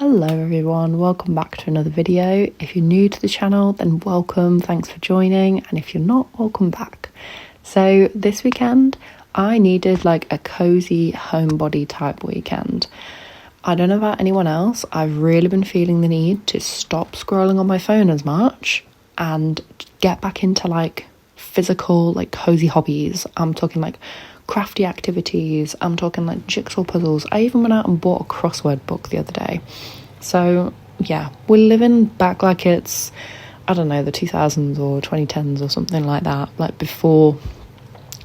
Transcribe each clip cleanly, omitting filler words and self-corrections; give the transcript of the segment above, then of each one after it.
Hello everyone, welcome back to another video. If you're new to the channel, then welcome, thanks for joining, and if you're not, welcome back. So this weekend I needed like a cozy homebody type weekend. I don't know about anyone else, I've really been feeling the need to stop scrolling on my phone as much and get back into like physical, like cozy hobbies. I'm talking like crafty activities, I'm talking like jigsaw puzzles. I even went out and bought a crossword book the other day. So yeah, we're living back like it's, I don't know, the 2000s or 2010s or something like that, like before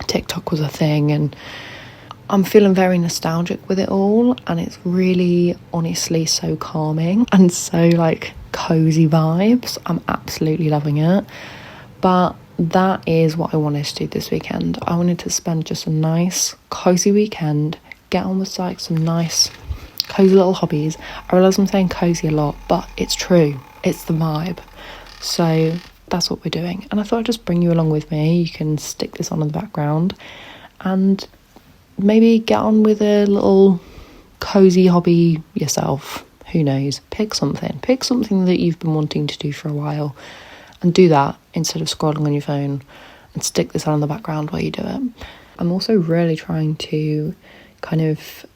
TikTok was a thing, and I'm feeling very nostalgic with it all, and it's really honestly so calming and so like cozy vibes. I'm absolutely loving it. But that is what I wanted to do this weekend. I wanted to spend just a nice cozy weekend, get on with like some nice cozy little hobbies. I realise I'm saying cozy a lot, but it's true, it's the vibe. So that's what we're doing, and I thought I'd just bring you along with me. You can stick this on in the background and maybe get on with a little cozy hobby yourself. Who knows, pick something that you've been wanting to do for a while and do that instead of scrolling on your phone, and stick this on in the background while you do it. I'm also really trying to kind of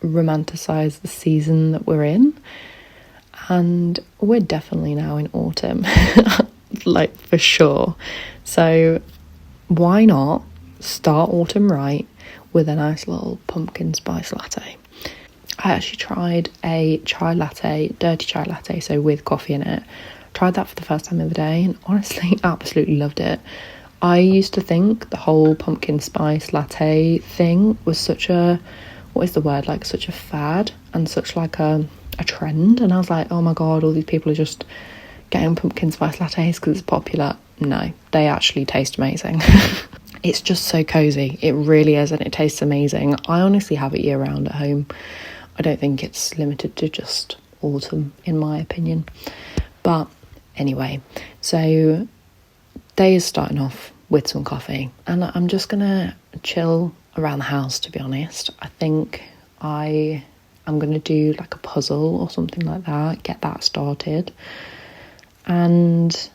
romanticize the season that we're in, and we're definitely now in autumn, like for sure. So why not start autumn right with a nice little pumpkin spice latte. I actually tried a chai latte, dirty chai latte, so with coffee in it. Tried that for the first time the other day and honestly absolutely loved it. I used to think the whole pumpkin spice latte thing was such a, what is the word, like such a fad and such like a trend, and I was like, oh my god, all these people are just getting pumpkin spice lattes because it's popular. No, they actually taste amazing. It's just so cozy, it really is, and it tastes amazing. I honestly have it year round at home. I don't think it's limited to just autumn in my opinion. But anyway, so day is starting off with some coffee, and I'm just gonna chill around the house, to be honest. I think I'm gonna do like a puzzle or something like that, get that started, and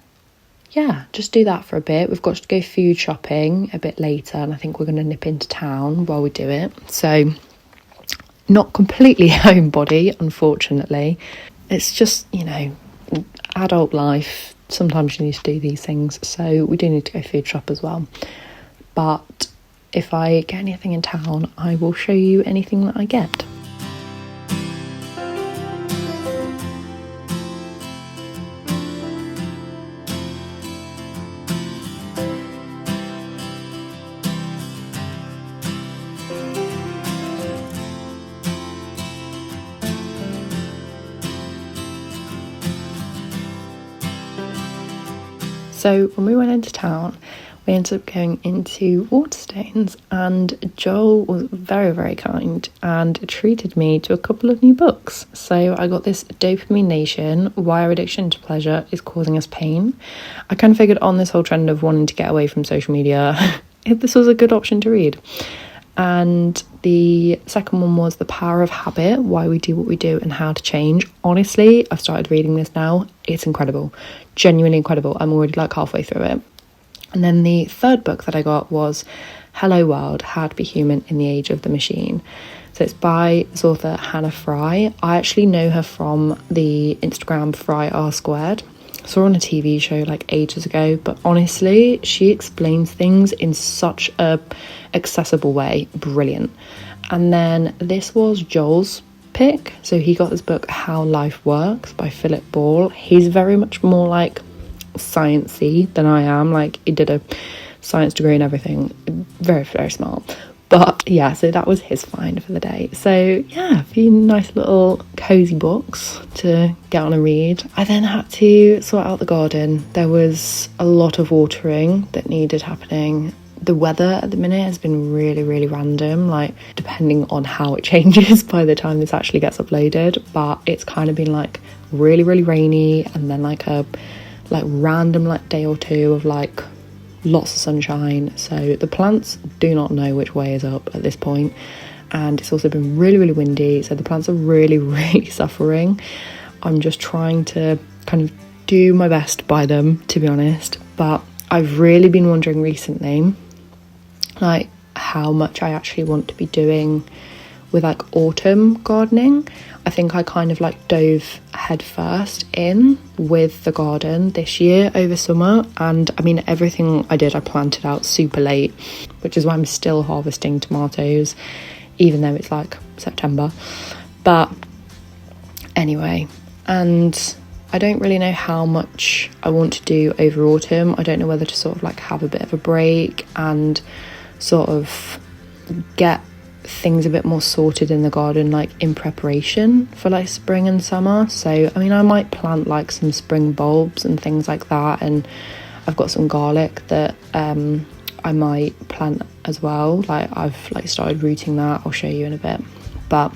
yeah, just do that for a bit. We've got to go food shopping a bit later, and I think we're gonna nip into town while we do it. So not completely homebody, unfortunately. It's just, you know, adult life, sometimes you need to do these things, so we do need to go food shop as well. But if I get anything in town, I will show you anything that I get. So when we went into town, we ended up going into Waterstones, and Joel was very, very kind and treated me to a couple of new books. So I got this Dopamine Nation, Why Our Addiction to Pleasure is Causing Us Pain. I kind of figured on this whole trend of wanting to get away from social media, if this was a good option to read. And the second one was The Power of Habit, Why We Do What We Do and How to Change. Honestly, I've started reading this now. It's incredible. Genuinely incredible. I'm already like halfway through it. And then the third book that I got was Hello World, How to Be Human in the Age of the Machine. So it's by this author Hannah Fry. I actually know her from the Instagram Fry R Squared. Saw her on a TV show like ages ago, but honestly, she explains things in such a accessible way. Brilliant. And then this was Joel's pick. So he got this book How Life Works by Philip Ball. He's very much more like sciencey than I am. Like, he did a science degree and everything. Very, very smart. But yeah, so that was his find for the day. So yeah, a few nice little cozy books to get on and read. I then had to sort out the garden. There was a lot of watering that needed happening. The weather at the minute has been really, really random, like depending on how it changes by the time this actually gets uploaded. But it's kind of been like really, really rainy, and then like a random like day or two of like lots of sunshine. So the plants do not know which way is up at this point, and it's also been really, really windy, so the plants are really, really suffering. I'm just trying to kind of do my best by them, to be honest, but I've really been wondering recently, like, how much I actually want to be doing with like autumn gardening. I think I kind of like dove head first in with the garden this year over summer, and I mean everything I did I planted out super late, which is why I'm still harvesting tomatoes even though it's like September. But anyway, and I don't really know how much I want to do over autumn. I don't know whether to sort of like have a bit of a break and sort of get things a bit more sorted in the garden, like in preparation for like spring and summer. So I mean, I might plant like some spring bulbs and things like that, and I've got some garlic that I might plant as well. Like I've like started rooting that, I'll show you in a bit. But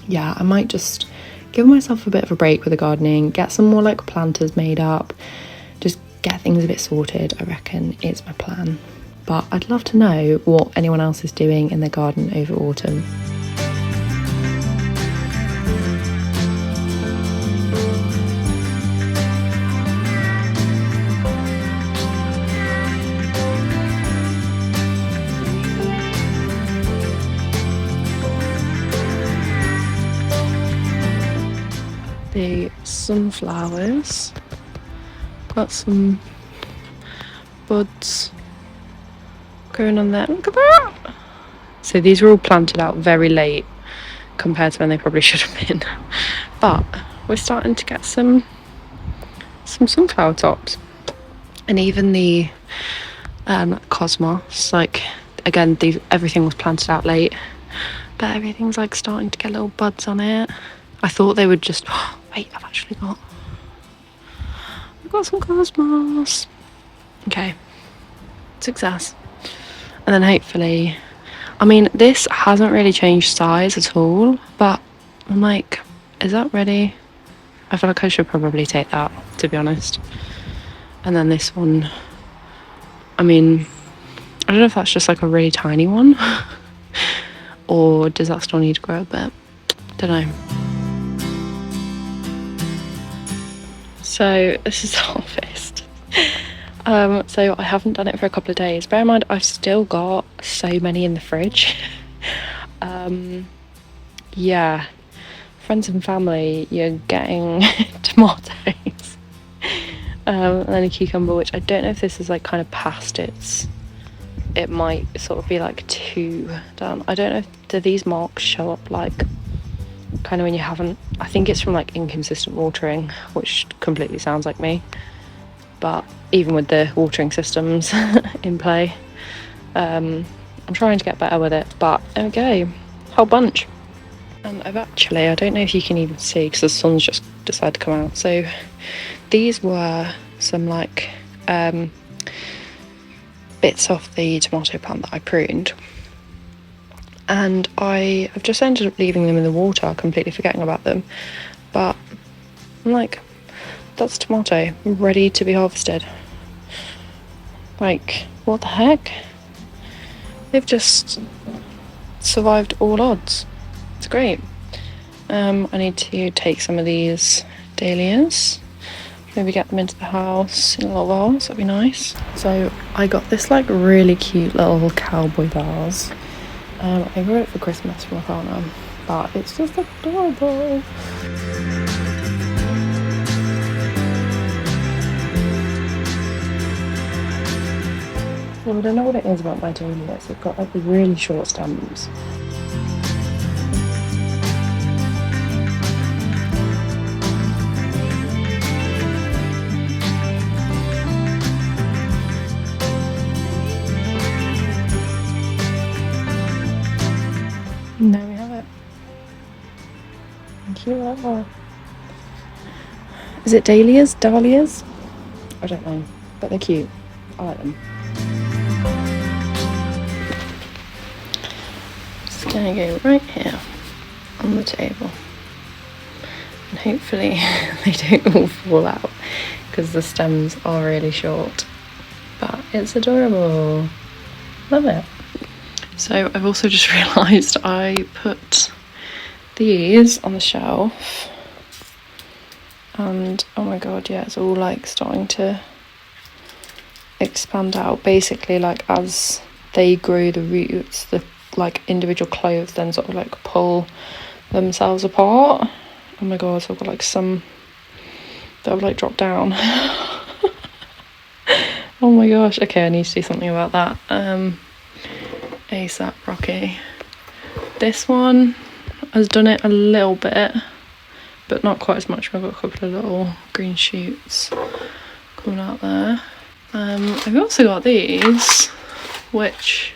yeah, I might just give myself a bit of a break with the gardening, get some more like planters made up, just get things a bit sorted. I reckon it's my plan. But I'd love to know what anyone else is doing in their garden over autumn. The sunflowers, got some buds going on there. Look at that! So these were all planted out very late compared to when they probably should have been. But we're starting to get some sunflower tops. And even the cosmos, like again, everything was planted out late, but everything's like starting to get little buds on it. I thought they would just wait, I've got some cosmos. Okay, success. And then hopefully, I mean, this hasn't really changed size at all, but I'm like, is that ready? I feel like I should probably take that, to be honest. And then this one, I mean, I don't know if that's just like a really tiny one or does that still need to grow a bit? Don't know. So this is harvest. So I haven't done it for a couple of days. Bear in mind, I've still got so many in the fridge. Yeah, friends and family, you're getting tomatoes. And then a cucumber, which I don't know if this is like kind of past it might sort of be like too done. I don't know if do these marks show up like kind of when you haven't, I think it's from like inconsistent watering, which completely sounds like me. But even with the watering systems in play, I'm trying to get better with it. But there we go, whole bunch. And I've actually, I don't know if you can even see because the sun's just decided to come out. So these were some like bits off the tomato plant that I pruned. And I've just ended up leaving them in the water, completely forgetting about them. But I'm like, that's tomato ready to be harvested. Like, what the heck? They've just survived all odds. It's great. I need to take some of these dahlias, maybe get them into the house in a little vase, that'd be nice. So I got this like really cute little cowboy vase. I got it for Christmas from my partner, but it's just adorable. Well, I don't know what it is about my dahlias. They've got like the really short stems. And there we have it. Cute little. Is it dahlias? Dahlias? I don't know, but they're cute. I like them. Just gonna go right here on the table, and hopefully they don't all fall out because the stems are really short. But it's adorable. Love it. So I've also just realised I put these on the shelf, and oh my god, yeah, it's all like starting to expand out. Basically, like as they grow the roots, the like individual cloves then sort of like pull themselves apart. Oh my god, so I've got like some that have like dropped down. Oh my gosh, okay, I need to do something about that. ASAP Rocky. This one has done it a little bit, but not quite as much. I've got a couple of little green shoots coming out there. I've also got these, which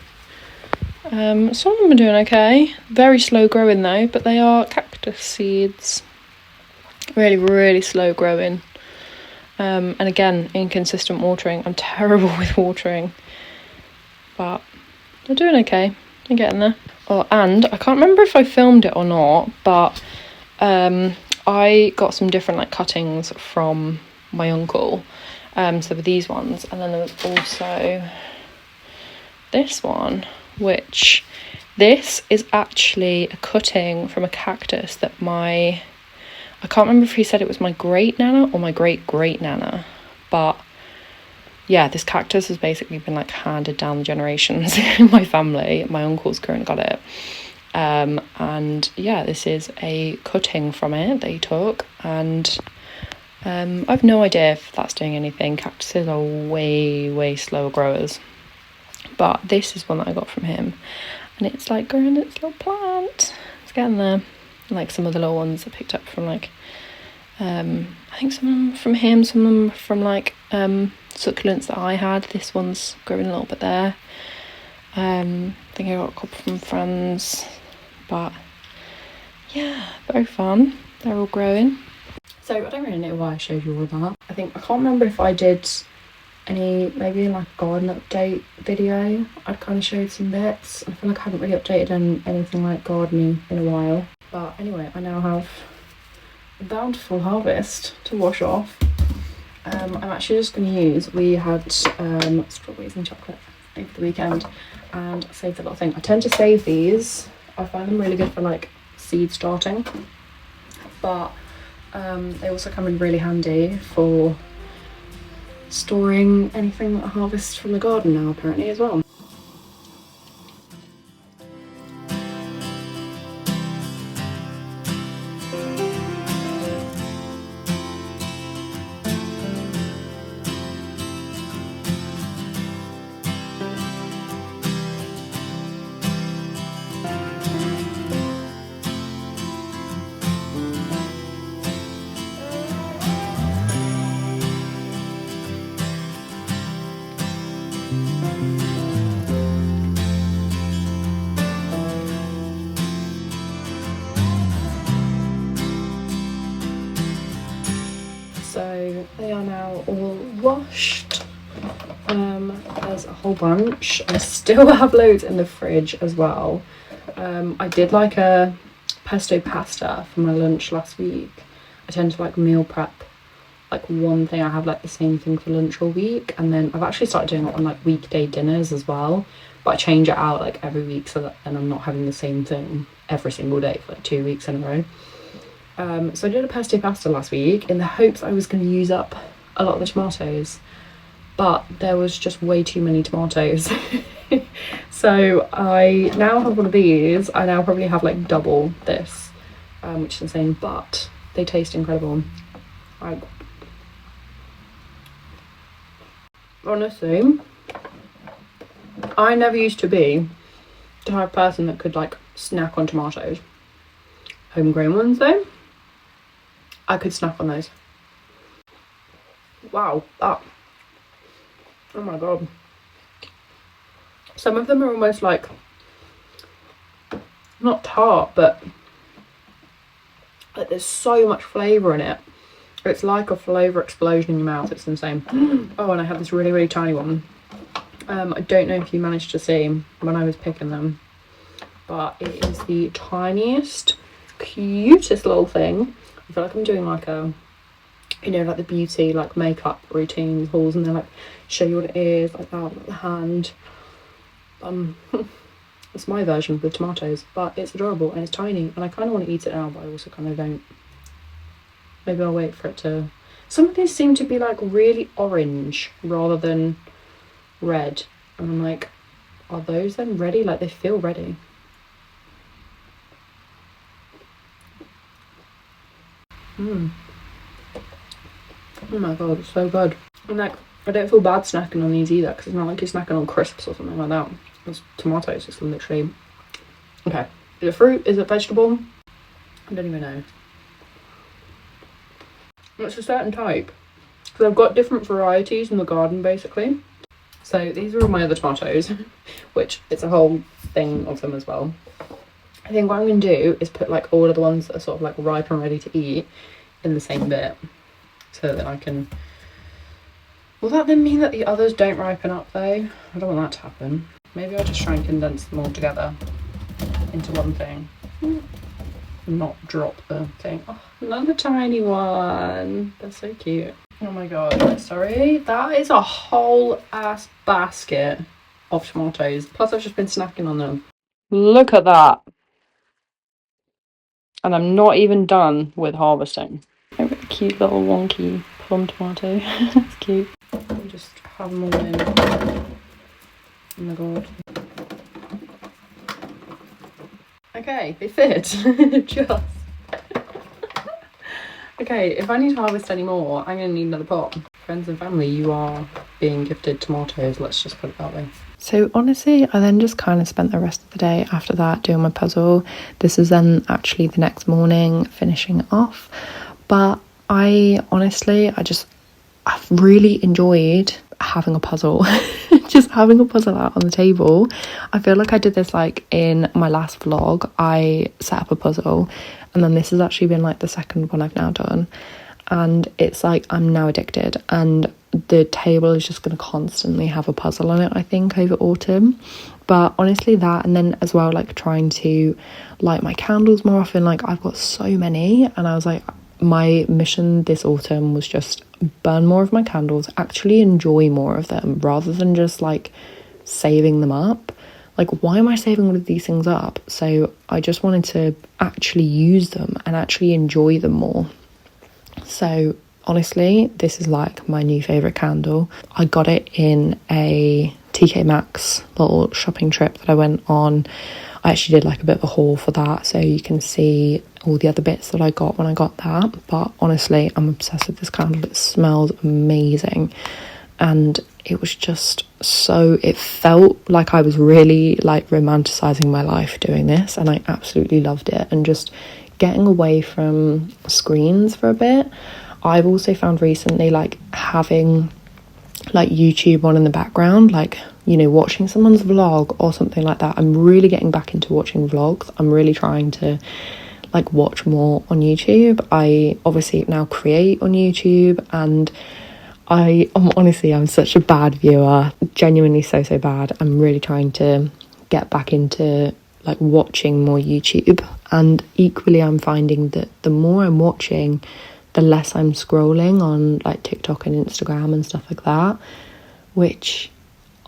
some of them are doing okay. Very slow growing though, but they are cactus seeds. Really, really slow growing. And again, inconsistent watering. I'm terrible with watering, but they're doing okay. They're getting there. Oh, and I can't remember if I filmed it or not, but I got some different like cuttings from my uncle. So there were these ones, and then there was also this one, which this is actually a cutting from a cactus that I can't remember if he said it was my great nana or my great great nana, but yeah, this cactus has basically been like handed down the generations in my family. My uncle's currently got it. And yeah, this is a cutting from it that he took, and I've no idea if that's doing anything. Cactuses are way slower growers, but this is one that I got from him, and it's like growing its little plant. It's getting there. Like some of the little ones I picked up from like I think some of them from him, some of them from like succulents that I had. This one's growing a little bit there. I think I got a couple from friends, but yeah, very fun. They're all growing. So I don't really know why I showed you all that. I can't remember if I did maybe like a garden update video. I'd kind of showed some bits. I feel like I haven't really updated on anything like gardening in a while. But anyway, I now have a bountiful harvest to wash off. I'm actually just going to use, we had strawberries and chocolate over the weekend, and I saved a little thing. I tend to save these. I find them really good for like seed starting, but they also come in really handy for storing anything that I harvest from the garden now apparently as well. So they are now all washed. There's a whole bunch. I still have loads in the fridge as well. I did like a pesto pasta for my lunch last week. I tend to like meal prep like one thing. I have like the same thing for lunch all week, and then I've actually started doing it on like weekday dinners as well, but I change it out like every week so that then I'm not having the same thing every single day for like 2 weeks in a row. So I did a pesto pasta last week in the hopes I was going to use up a lot of the tomatoes, but there was just way too many tomatoes. So I now have one of these. I now probably have like double this, which is insane, but they taste incredible. Like, honestly, I never used to be the type of person that could like snack on tomatoes. Homegrown ones though, I could snack on those. Wow, that, oh my god. Some of them are almost like, not tart, but like there's so much flavour in it. It's like a flavour explosion in your mouth. It's insane. Oh, and I have this really tiny one. I don't know if you managed to see when I was picking them, but it is the tiniest, cutest little thing. I feel like I'm doing like a, you know, like the beauty like makeup routines hauls, and then like show you what it is like that, like the hand. It's my version with tomatoes, but it's adorable and it's tiny, and I kind of want to eat it now, but I also kind of don't. Maybe I'll wait for it to... Some of these seem to be like really orange rather than red, and I'm like, are those then ready? Like, they feel ready. Oh my god, it's so good. And like, I don't feel bad snacking on these either, because it's not like you're snacking on crisps or something like that. It's tomatoes, it's literally... Okay, is it fruit? Is it vegetable? I don't even know. It's a certain type, because I've got different varieties in the garden basically. So these are all my other tomatoes, which it's a whole thing of them as well. I think what I'm going to do is put like all of the ones that are sort of like ripe and ready to eat in the same bit, so that I can... Will that then mean that the others don't ripen up though? I don't want that to happen. Maybe I'll just try and condense them all together into one thing. Not drop the thing. Oh, another tiny one. That's so cute. Oh my god, sorry. That is a whole ass basket of tomatoes. Plus I've just been snacking on them. Look at that. And I'm not even done with harvesting. Look at the cute little wonky plum tomato. It's cute. I'll just have them all in. Oh my god. Okay, they fit. Just. Okay, if I need to harvest any more, I'm going to need another pot. Friends and family, you are being gifted tomatoes, let's just put it that way. So honestly, I then just kind of spent the rest of the day after that doing my puzzle. This is then actually the next morning finishing it off. But I've really enjoyed having a puzzle. Just having a puzzle out on the table. I feel like I did this like in my last vlog. I set up a puzzle, and then this has actually been like the second one I've now done, and it's like I'm now addicted, and the table is just going to constantly have a puzzle on it, I think, over autumn. But honestly, that, and then as well, like trying to light my candles more often. Like, I've got so many, and I was like, my mission this autumn was just burn more of my candles, actually enjoy more of them, rather than just like saving them up. Like, why am I saving all of these things up? So I just wanted to actually use them and actually enjoy them more. So honestly, this is like my new favourite candle. I got it in a TK Maxx little shopping trip that I went on. I actually did like a bit of a haul for that, so you can see all the other bits that I got when I got that. But honestly, I'm obsessed with this candle. It smells amazing, and it was just so... It felt like I was really like romanticising my life doing this, and I absolutely loved it. And just getting away from screens for a bit. I've also found recently, like, having like YouTube on in the background, like, you know, watching someone's vlog or something like that. I'm really getting back into watching vlogs. I'm really trying to like watch more on YouTube. I obviously now create on YouTube, and I'm such a bad viewer, genuinely so bad. I'm really trying to get back into like watching more YouTube, and equally I'm finding that the more I'm watching, the less I'm scrolling on like TikTok and Instagram and stuff like that, which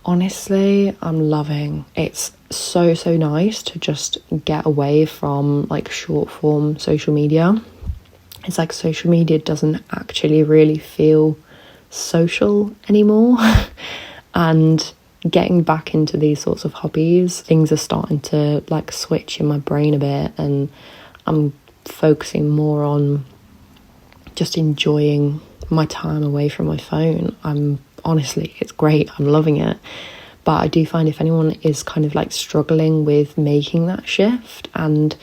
honestly I'm loving. It's so nice to just get away from like short form social media. It's like social media doesn't actually really feel social anymore. And getting back into these sorts of hobbies, things are starting to like switch in my brain a bit, and I'm focusing more on just enjoying my time away from my phone. Honestly, it's great. I'm loving it. But I do find if anyone is kind of like struggling with making that shift and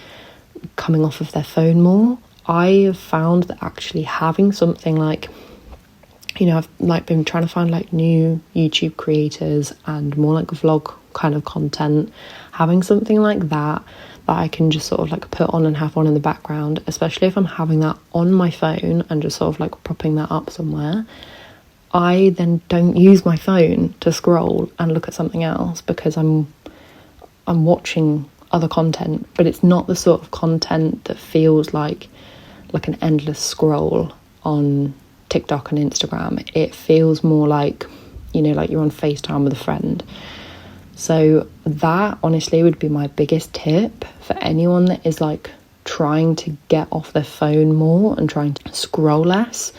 coming off of their phone more, I have found that actually having something like, you know, I've like been trying to find like new YouTube creators and more like vlog kind of content, having something like that I can just sort of like put on and have on in the background, especially if I'm having that on my phone and just sort of like propping that up somewhere. I then don't use my phone to scroll and look at something else, because I'm watching other content, but it's not the sort of content that feels like an endless scroll on TikTok and Instagram. It feels more like, you know, like you're on FaceTime with a friend. So that honestly would be my biggest tip for anyone that is like trying to get off their phone more and trying to scroll less.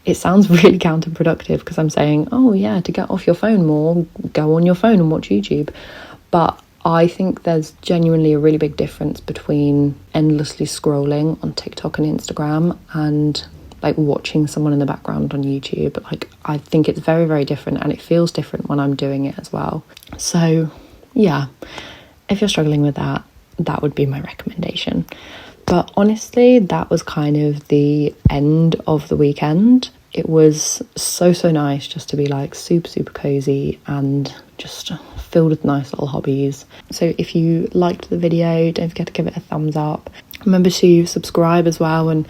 It sounds really counterproductive because I'm saying, oh yeah, to get off your phone more, go on your phone and watch YouTube. But I think there's genuinely a really big difference between endlessly scrolling on TikTok and Instagram and like watching someone in the background on YouTube. Like, I think it's very, very different, and it feels different when I'm doing it as well. So yeah, if you're struggling with that, that would be my recommendation. But honestly, that was kind of the end of the weekend. It was so nice just to be like super cozy and just filled with nice little hobbies. So if you liked the video, don't forget to give it a thumbs up. Remember to subscribe as well and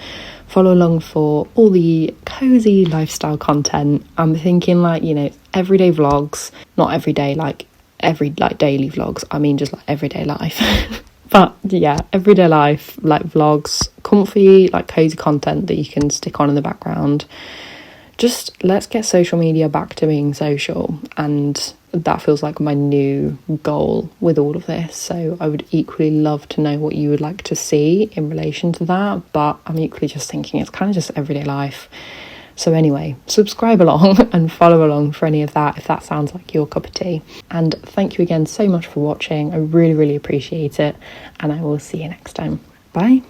follow along for all the cozy lifestyle content. I'm thinking like, you know, everyday vlogs, not every day, like every like daily vlogs. I mean just like everyday life. But yeah, everyday life, like vlogs, comfy, like cozy content that you can stick on in the background. Just let's get social media back to being social, and that feels like my new goal with all of this. So I would equally love to know what you would like to see in relation to that, but I'm equally just thinking it's kind of just everyday life. So anyway, subscribe along and follow along for any of that if that sounds like your cup of tea. And thank you again so much for watching. I really appreciate it, and I will see you next time. Bye.